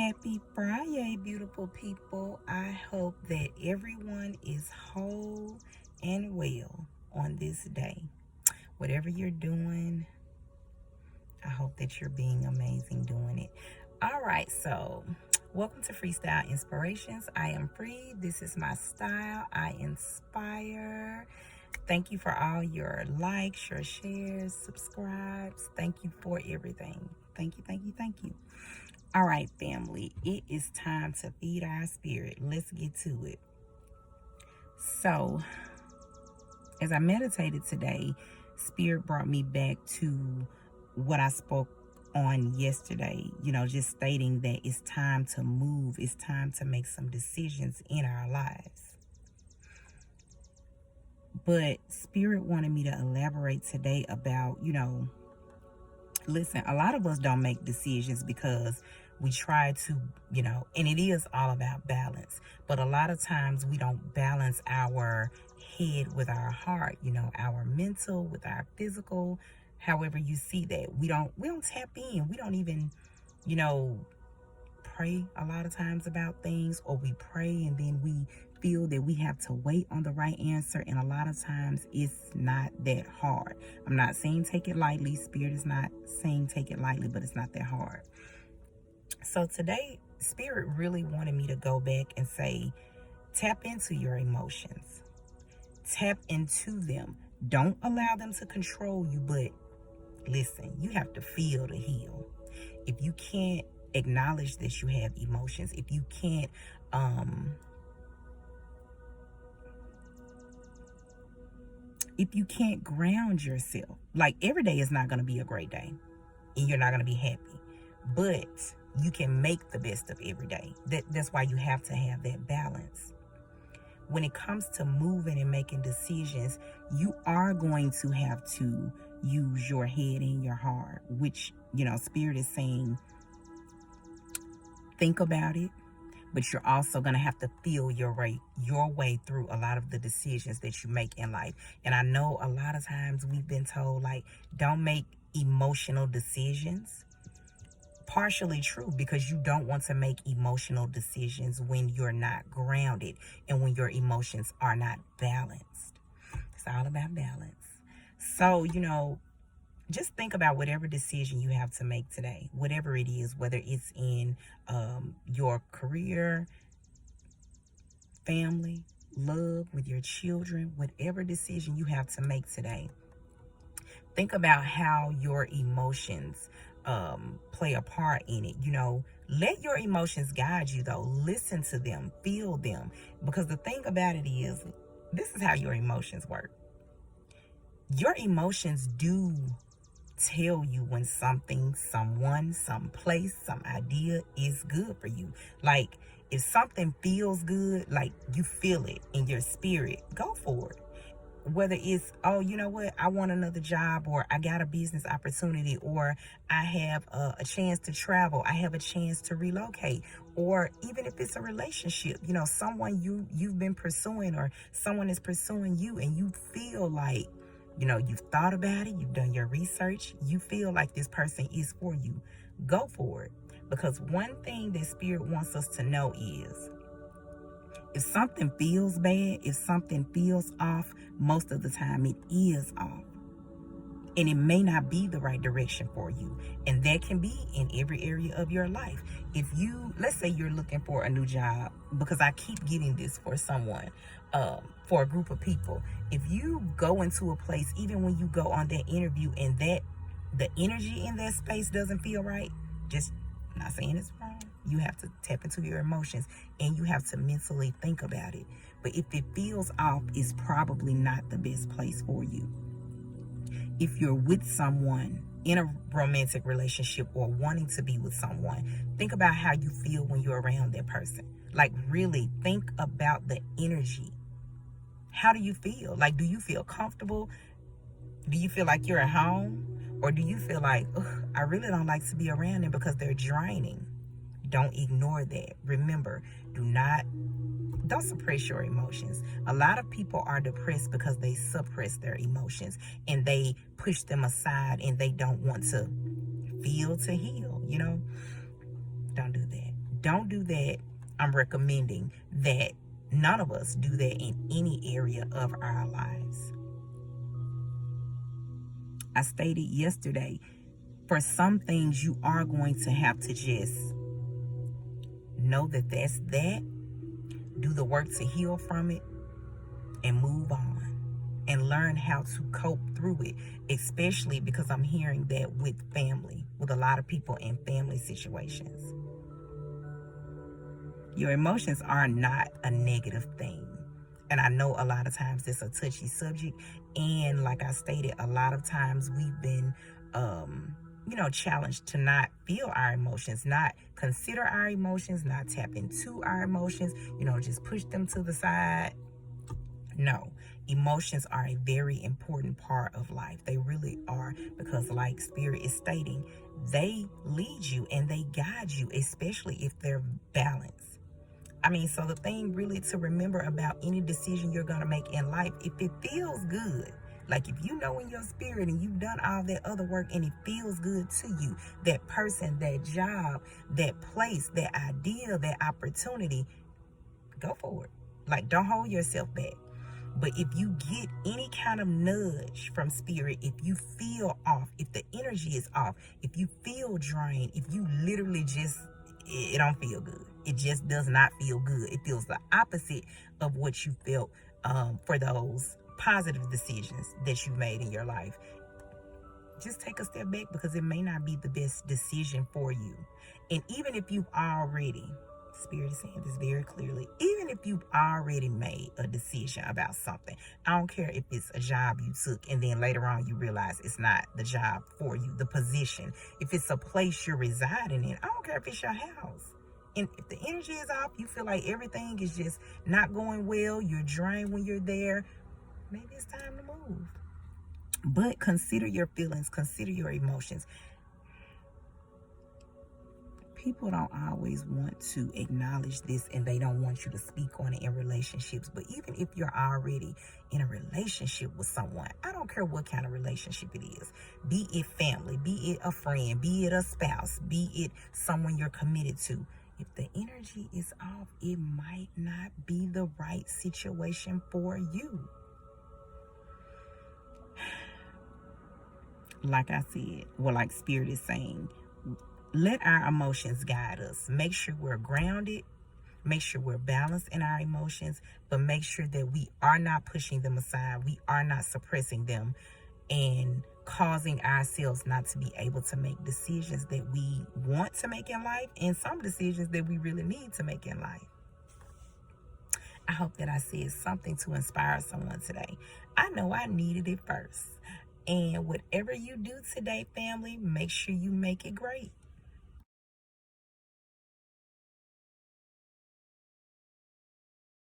Happy Friday, beautiful people. I hope that everyone is whole and well on this day. Whatever you're doing, I hope that you're being amazing doing it. All right, so welcome to Freestyle Inspirations. I am Free. This is my style. I inspire. Thank you for all your likes, your shares, subscribes. Thank you for everything. Thank you, thank you, thank you. All right, family, it is time to feed our spirit. Let's get to it. So, as I meditated today, spirit brought me back to what I spoke on yesterday, just stating that it's time to move, it's time to make some decisions in our lives. But spirit wanted me to elaborate today about, listen, a lot of us don't make decisions because we try to, and it is all about balance. But a lot of times we don't balance our head with our heart, our mental with our physical. However you see that, we don't tap in. We don't even, pray a lot of times about things, or we pray and then we feel that we have to wait on the right answer, and a lot of times it's not that hard. I'm not saying take it lightly. Spirit is not saying take it lightly, but it's not that hard. So today, Spirit really wanted me to go back and say, tap into your emotions. Tap into them. Don't allow them to control you, but listen, you have to feel to heal. If you can't acknowledge that you have emotions, if you can't ground yourself, like every day is not going to be a great day and you're not going to be happy, but you can make the best of every day. That's why you have to have that balance. When it comes to moving and making decisions, you are going to have to use your head and your heart, which, Spirit is saying, think about it, but you're also going to have to feel your way through a lot of the decisions that you make in life. And I know a lot of times we've been told, like, don't make emotional decisions. Partially true, because you don't want to make emotional decisions when you're not grounded and when your emotions are not balanced. It's all about balance. So, just think about whatever decision you have to make today, whatever it is, whether it's in your career, family, love, with your children, whatever decision you have to make today. Think about how your emotions play a part in it. Let your emotions guide you, though. Listen to them, feel them, because the thing about it is, this is how your emotions work. Your emotions do tell you when something, someone, some place, some idea is good for you. Like, if something feels good, like you feel it in your spirit, go for it. Whether it's, oh, you know what, I want another job, or I got a business opportunity, or I have a chance to travel, I have a chance to relocate, or even if it's a relationship, someone you've been pursuing, or someone is pursuing you, and you feel like, you've thought about it, you've done your research, you feel like this person is for you, go for it. Because one thing that Spirit wants us to know is, if something feels bad, if something feels off, most of the time it is off. And it may not be the right direction for you. And that can be in every area of your life. If you, let's say you're looking for a new job, because I keep getting this for someone, for a group of people. If you go into a place, even when you go on that interview, and the energy in that space doesn't feel right, just not saying it's wrong. You have to tap into your emotions, and you have to mentally think about it. But if it feels off, it's probably not the best place for you. If you're with someone in a romantic relationship, or wanting to be with someone, think about how you feel when you're around that person. Like, really think about the energy. How do you feel? Like, do you feel comfortable? Do you feel like you're at home? Or do you feel like, I really don't like to be around them because they're draining? Don't ignore that. Remember, don't suppress your emotions. A lot of people are depressed because they suppress their emotions, and they push them aside, and they don't want to feel to heal, Don't do that. don't do that. I'm recommending that none of us do that in any area of our lives. I stated yesterday, for some things you are going to have to just know that that's that, do the work to heal from it, and move on and learn how to cope through it, especially because I'm hearing that with family, with a lot of people in family situations. Your emotions are not a negative thing. And I know a lot of times it's a touchy subject. And like I stated, a lot of times we've been, challenged to not feel our emotions, not consider our emotions, not tap into our emotions, just push them to the side. No, emotions are a very important part of life. They really are, because like Spirit is stating, they lead you and they guide you, especially if they're balanced. So the thing really to remember about any decision you're going to make in life, if it feels good, like if you know in your spirit and you've done all that other work and it feels good to you, that person, that job, that place, that idea, that opportunity, go for it. Like, don't hold yourself back. But if you get any kind of nudge from Spirit, if you feel off, if the energy is off, if you feel drained, if you literally just, it don't feel good. It just does not feel good. It feels the opposite of what you felt for those positive decisions that you made in your life. Just take a step back, because it may not be the best decision for you. And even if you've already, Spirit is saying this very clearly, even if you've already made a decision about something, I don't care if it's a job you took and then later on you realize it's not the job for you, the position, if it's a place you're residing in, I don't care if it's your house. And if the energy is off, you feel like everything is just not going well, you're drained when you're there, maybe it's time to move. But consider your feelings, consider your emotions. People don't always want to acknowledge this, and they don't want you to speak on it in relationships. But even if you're already in a relationship with someone, I don't care what kind of relationship it is, be it family, be it a friend, be it a spouse, be it someone you're committed to, if the energy is off, it might not be the right situation for you. Like I said, like Spirit is saying, let our emotions guide us. Make sure we're grounded. Make sure we're balanced in our emotions, but make sure that we are not pushing them aside. We are not suppressing them and causing ourselves not to be able to make decisions that we want to make in life, and some decisions that we really need to make in life. I hope that I said something to inspire someone today. I know I needed it first. And whatever you do today, family, make sure you make it great.